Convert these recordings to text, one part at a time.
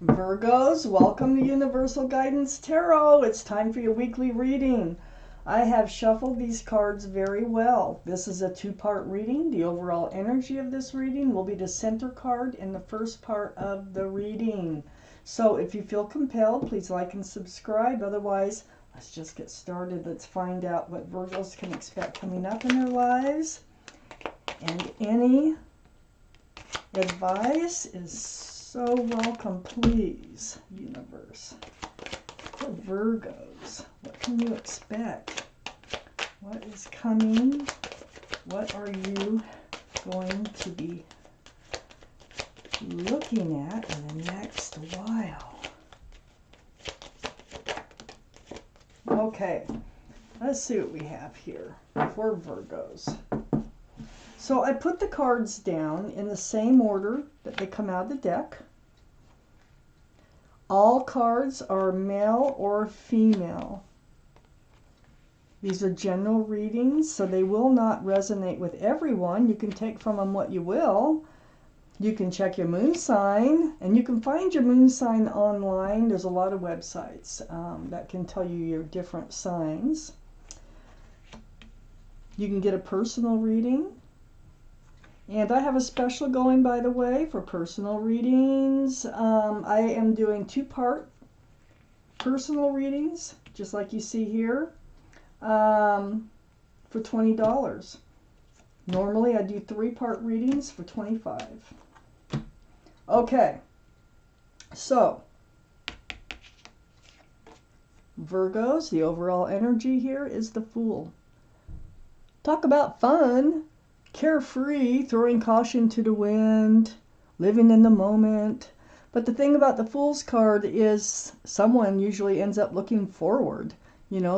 Virgos, welcome to Universal Guidance Tarot. It's time for your weekly reading. I have shuffled these cards very well. This is a two-part reading. The overall energy of this reading will be the center card in the first part of the reading. So if you feel compelled, please like and subscribe. Otherwise, let's just get started. Let's find out what Virgos can expect coming up in their lives. And any advice is so welcome, please, universe. For Virgos, what can you expect? What is coming? What are you going to be looking at in the next while? Okay, let's see what we have here for Virgos. So I put the cards down in the same order that they come out of the deck. All cards are male or female. These are general readings, so they will not resonate with everyone. You can take from them what you will. You can check your moon sign, and you can find your moon sign online. There's a lot of websites that can tell you your different signs. You can get a personal reading. And I have a special going, by the way, for personal readings. I am doing two-part personal readings, just like you see here, for $20. Normally, I do three-part readings for $25. Okay, so Virgos, the overall energy here is the Fool. Talk about fun. Carefree, throwing caution to the wind, living in the moment. But the thing about the Fool's card is someone usually ends up looking forward,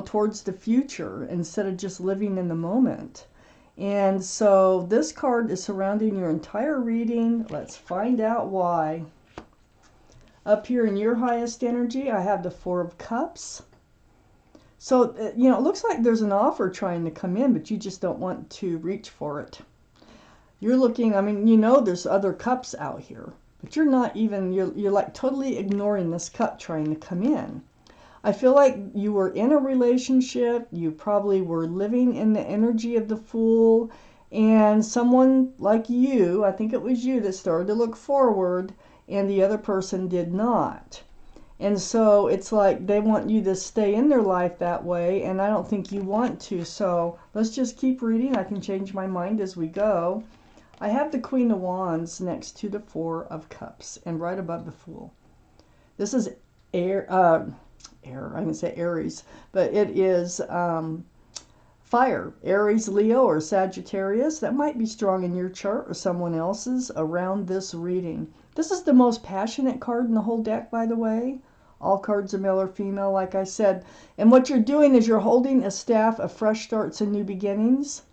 towards the future instead of just living in the moment. And so this card is surrounding your entire reading. Let's find out why. Up here in your highest energy, I have the Four of Cups. So, it looks like there's an offer trying to come in, but you just don't want to reach for it. You're looking, there's other cups out here, but you're not even, you're like totally ignoring this cup trying to come in. I feel like you were in a relationship, you probably were living in the energy of the Fool, and someone like you, I think it was you that started to look forward, and the other person did not. And so it's like they want you to stay in their life that way, and I don't think you want to. So let's just keep reading. I can change my mind as we go. I have the Queen of Wands next to the Four of Cups and right above the Fool. This is I'm going to say Aries, but it is fire. Aries, Leo, or Sagittarius. That might be strong in your chart or someone else's around this reading. This is the most passionate card in the whole deck, by the way. All cards are male or female, like I said. And what you're doing is you're holding a staff of fresh starts and new beginnings.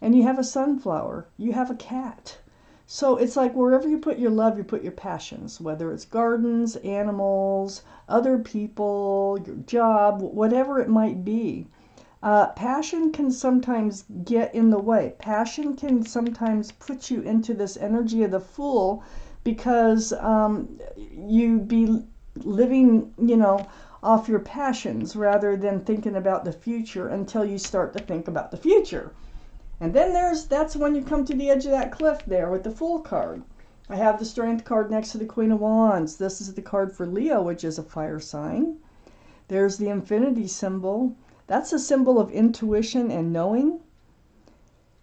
And you have a sunflower. You have a cat. So it's like wherever you put your love, you put your passions. Whether it's gardens, animals, other people, your job, whatever it might be. Passion can sometimes get in the way. Passion can sometimes put you into this energy of the Fool, because you be living, off your passions rather than thinking about the future until you start to think about the future. And then that's when you come to the edge of that cliff there with the Fool card. I have the Strength card next to the Queen of Wands. This is the card for Leo, which is a fire sign. There's the infinity symbol. That's a symbol of intuition and knowing.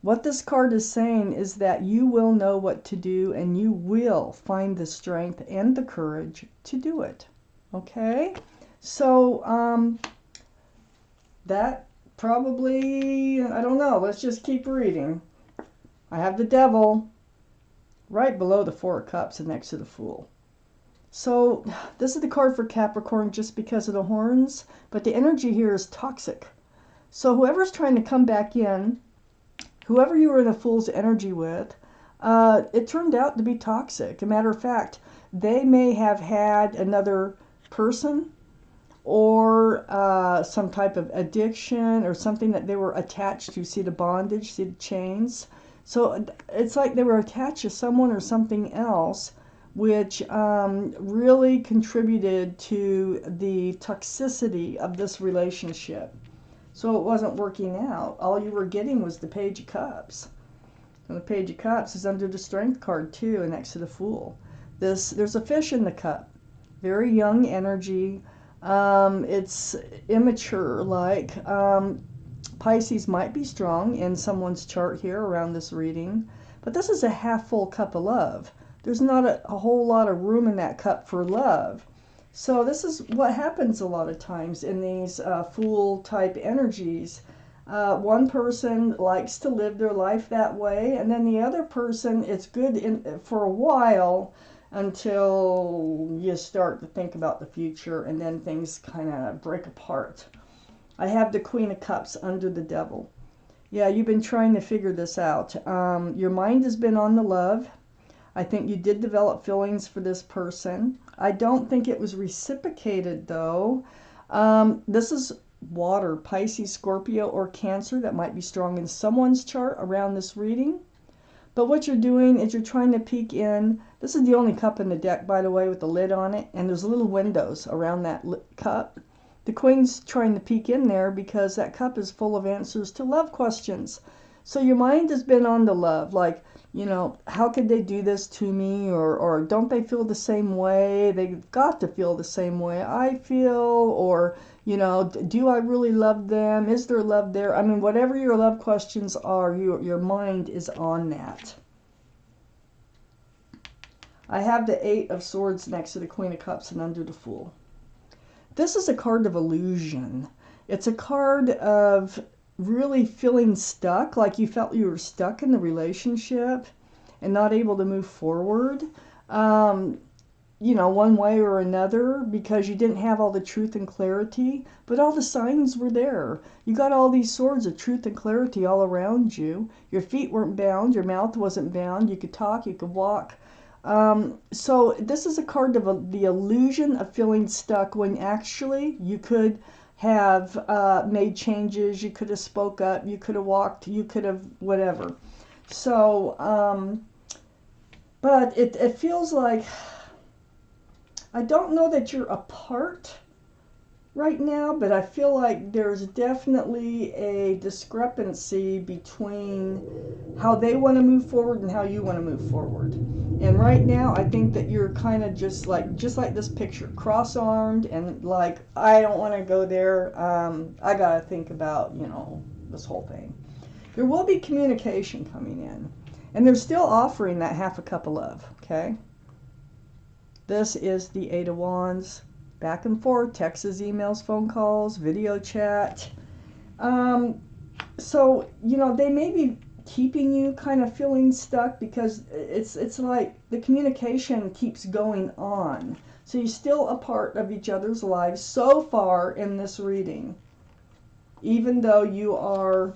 What this card is saying is that you will know what to do and you will find the strength and the courage to do it. Okay? So, that probably, I don't know, let's just keep reading. I have the Devil right below the Four of Cups and next to the Fool. So, this is the card for Capricorn just because of the horns, but the energy here is toxic. So, whoever's trying to come back in, whoever you were in the Fool's energy with, it turned out to be toxic. As a matter of fact, they may have had another person or some type of addiction or something that they were attached to. See the bondage, see the chains. So it's like they were attached to someone or something else which really contributed to the toxicity of this relationship. So it wasn't working out. All you were getting was the Page of Cups. And the Page of Cups is under the Strength card too, and next to the Fool. There's a fish in the cup. Very young energy. It's immature. Like Pisces might be strong in someone's chart here around this reading. But this is a half full cup of love. There's not a whole lot of room in that cup for love. So this is what happens a lot of times in these Fool type energies. One person likes to live their life that way, and then the other person, it's good for a while until you start to think about the future, and then things kind of break apart. I have the Queen of Cups under the Devil. Yeah, you've been trying to figure this out. Your mind has been on the love. I think you did develop feelings for this person. I don't think it was reciprocated, though. This is water, Pisces, Scorpio, or Cancer that might be strong in someone's chart around this reading. But what you're doing is you're trying to peek in. This is the only cup in the deck, by the way, with the lid on it, and there's little windows around that cup. The Queen's trying to peek in there because that cup is full of answers to love questions. So your mind has been on the love, like, you know, how could they do this to me? Or don't they feel the same way? They've got to feel the same way I feel. Or, you know, do I really love them? Is there love there? I mean, whatever your love questions are, your mind is on that. I have the Eight of Swords next to the Queen of Cups and under the Fool. This is a card of illusion. It's a card of really feeling stuck, like you felt you were stuck in the relationship and not able to move forward, you know, one way or another, because you didn't have all the truth and clarity, but all the signs were there. You got all these swords of truth and clarity all around you. Your feet weren't bound, your mouth wasn't bound, you could talk, you could walk. So this is a card of the illusion of feeling stuck when actually you could have made changes, you could have spoke up, you could have walked, you could have whatever. So, but it feels like, I don't know that you're apart right now, but I feel like there's definitely a discrepancy between how they want to move forward and how you want to move forward. And right now, I think that you're kind of just like this picture, cross-armed and like, I don't want to go there. I got to think about, you know, this whole thing. There will be communication coming in. And they're still offering that half a cup of love, okay? This is the Eight of Wands. Back and forth, texts, emails, phone calls, video chat. So, you know, they may be keeping you kind of feeling stuck because it's like the communication keeps going on. So you're still a part of each other's lives so far in this reading. Even though you are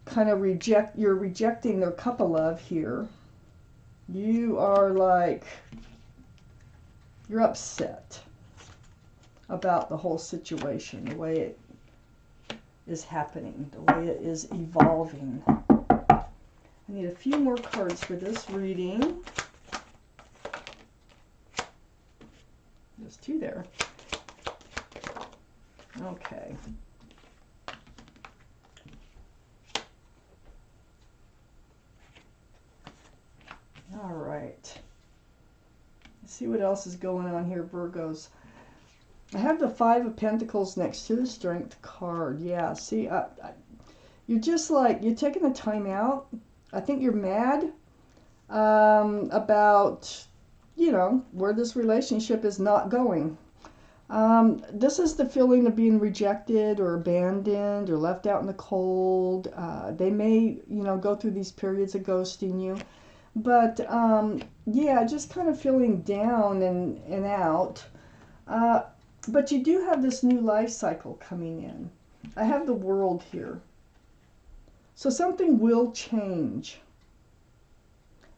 kind of you're rejecting their cup of love here. You are like, you're upset about the whole situation, the way it is happening, the way it is evolving. I need a few more cards for this reading. There's two there. Okay. All right. Let's see what else is going on here, Virgos. I have the Five of Pentacles next to the Strength card. Yeah, see, you're just like, you're taking the time out. I think you're mad about, you know, where this relationship is not going. This is the feeling of being rejected or abandoned or left out in the cold. They may, you know, go through these periods of ghosting you. But, yeah, just kind of feeling down and out. But you do have this new life cycle coming in. I have the World here. So something will change.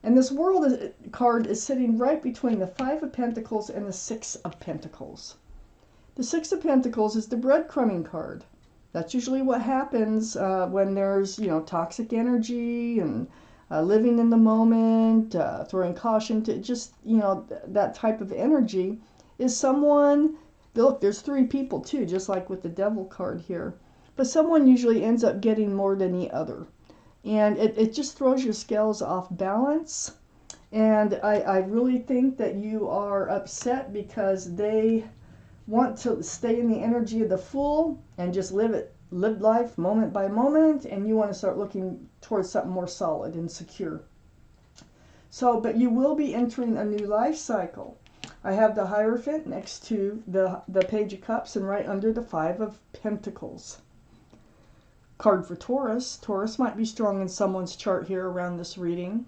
And this World card is sitting right between the Five of Pentacles and the Six of Pentacles. The Six of Pentacles is the breadcrumbing card. That's usually what happens when there's, you know, toxic energy and living in the moment, throwing caution to just, that type of energy is someone, look, there's three people too, just like with the devil card here. But someone usually ends up getting more than the other. And it just throws your scales off balance. And I really think that you are upset because they want to stay in the energy of the Fool and just live life moment by moment, and you want to start looking towards something more solid and secure. So, but you will be entering a new life cycle. I have the Hierophant next to the Page of Cups and right under the Five of Pentacles. Card for Taurus. Taurus might be strong in someone's chart here around this reading.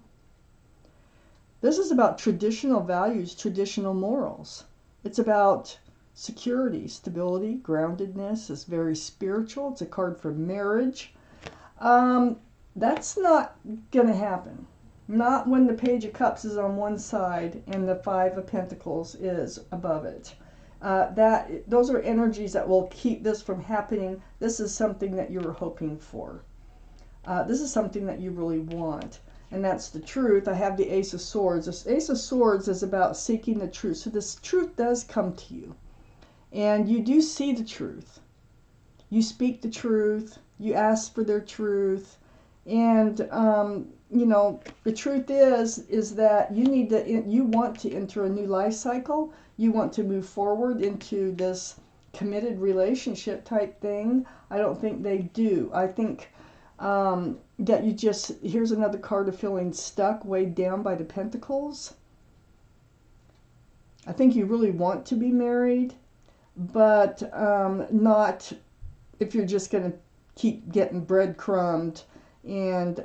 This is about traditional values, traditional morals. It's about security, stability, groundedness. It's very spiritual. It's a card for marriage. That's not going to happen. Not when the Page of Cups is on one side and the Five of Pentacles is above it. Those are energies that will keep this from happening. This is something that you were hoping for. This is something that you really want. And that's the truth. I have the Ace of Swords. This Ace of Swords is about seeking the truth. So this truth does come to you. And you do see the truth. You speak the truth. You ask for their truth. And, the truth is that you want to enter a new life cycle. You want to move forward into this committed relationship type thing. I don't think they do. I think that you just, here's another card of feeling stuck, weighed down by the Pentacles. I think you really want to be married, but not if you're just going to keep getting breadcrumbed and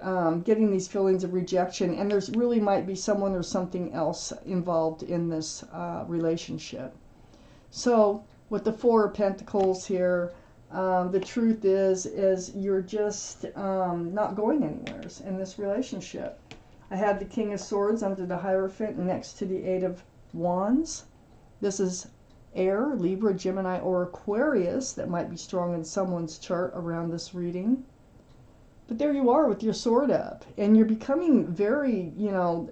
getting these feelings of rejection. And there's really might be someone or something else involved in this relationship. So with the Four of Pentacles here, the truth is you're just not going anywhere in this relationship. I have the King of Swords under the Hierophant next to the Eight of Wands. This is air, Libra, Gemini, or Aquarius that might be strong in someone's chart around this reading. But there you are with your sword up, and you're becoming very,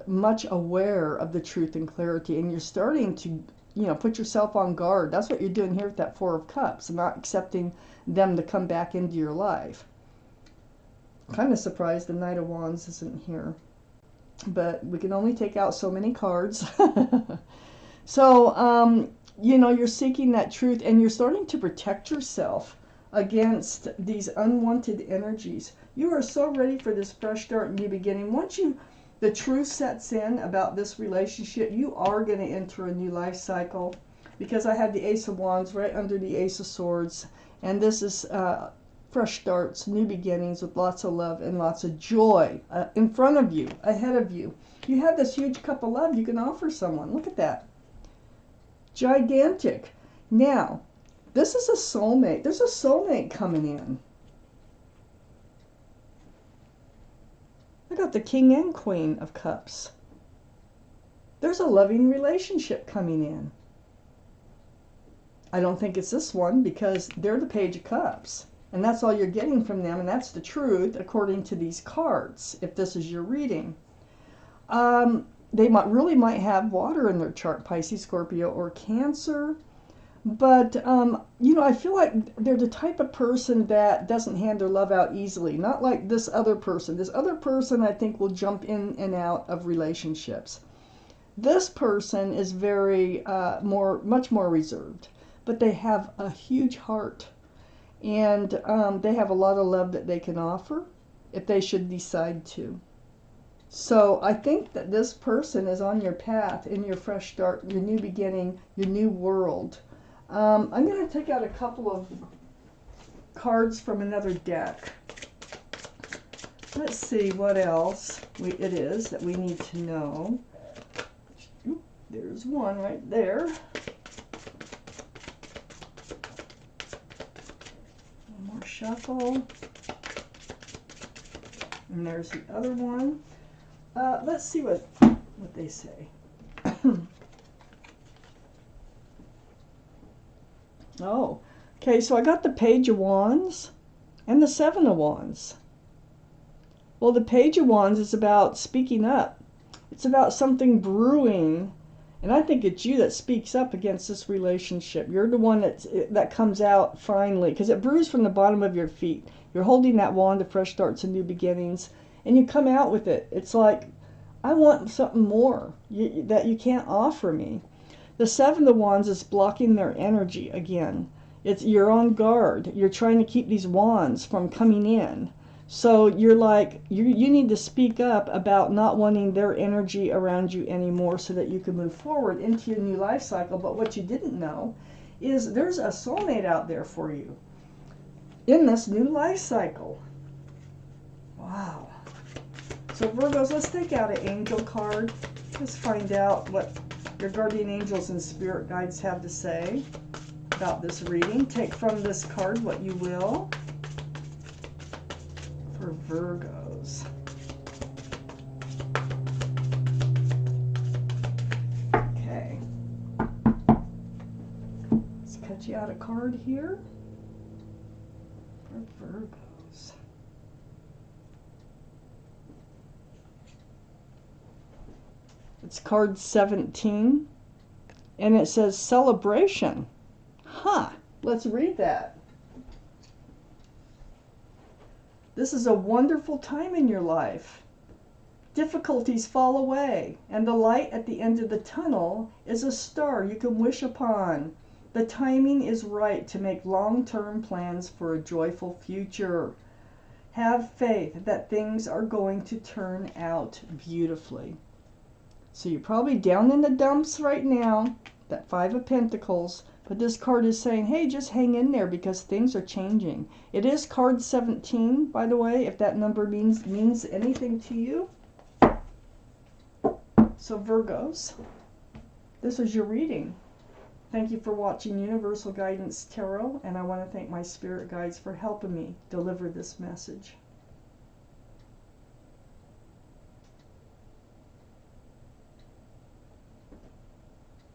much aware of the truth and clarity, and you're starting to, put yourself on guard. That's what you're doing here with that Four of Cups, not accepting them to come back into your life. I'm kind of surprised the Knight of Wands isn't here, but we can only take out so many cards. So, you're seeking that truth, and you're starting to protect yourself against these unwanted energies. You are so ready for this fresh start and new beginning. Once the truth sets in about this relationship, you are going to enter a new life cycle, because I have the Ace of Wands right under the Ace of Swords, and this is fresh starts, new beginnings with lots of love and lots of joy in front of you, ahead of you. You have this huge cup of love you can offer someone. Look at that. Gigantic. Now, this is a soulmate. There's a soulmate coming in. I got the King and Queen of Cups. There's a loving relationship coming in. I don't think it's this one, because they're the Page of Cups. And that's all you're getting from them, and that's the truth according to these cards, if this is your reading. They might have water in their chart, Pisces, Scorpio, or Cancer. But, I feel like they're the type of person that doesn't hand their love out easily. Not like this other person. This other person, I think, will jump in and out of relationships. This person is much more reserved. But they have a huge heart. And they have a lot of love that they can offer if they should decide to. So I think that this person is on your path, in your fresh start, your new beginning, your new world. I'm going to take out a couple of cards from another deck. Let's see what else it is that we need to know. Oop, there's one right there. One more shuffle. And there's the other one. Let's see what they say. Oh, okay, so I got the Page of Wands and the Seven of Wands. Well, the Page of Wands is about speaking up. It's about something brewing. And I think it's you that speaks up against this relationship. You're the one that comes out finally, because it brews from the bottom of your feet. You're holding that wand of fresh starts and new beginnings, and you come out with it. It's like, I want something more that you can't offer me. The Seven of Wands is blocking their energy again. You're on guard. You're trying to keep these wands from coming in. So you're like, you need to speak up about not wanting their energy around you anymore so that you can move forward into your new life cycle. But what you didn't know is there's a soulmate out there for you in this new life cycle. Wow. So Virgos, let's take out an angel card. Let's find out what your guardian angels and spirit guides have to say about this reading. Take from this card what you will. For Virgos. Okay. Let's cut you out a card here for Virgos. It's card 17, and it says celebration. Huh. Let's read that. This is a wonderful time in your life. Difficulties fall away, and the light at the end of the tunnel is a star you can wish upon. The timing is right to make long-term plans for a joyful future. Have faith that things are going to turn out beautifully. So you're probably down in the dumps right now, that Five of Pentacles. But this card is saying, hey, just hang in there because things are changing. It is card 17, by the way, if that number means anything to you. So Virgos, this is your reading. Thank you for watching Universal Guidance Tarot, and I want to thank my spirit guides for helping me deliver this message.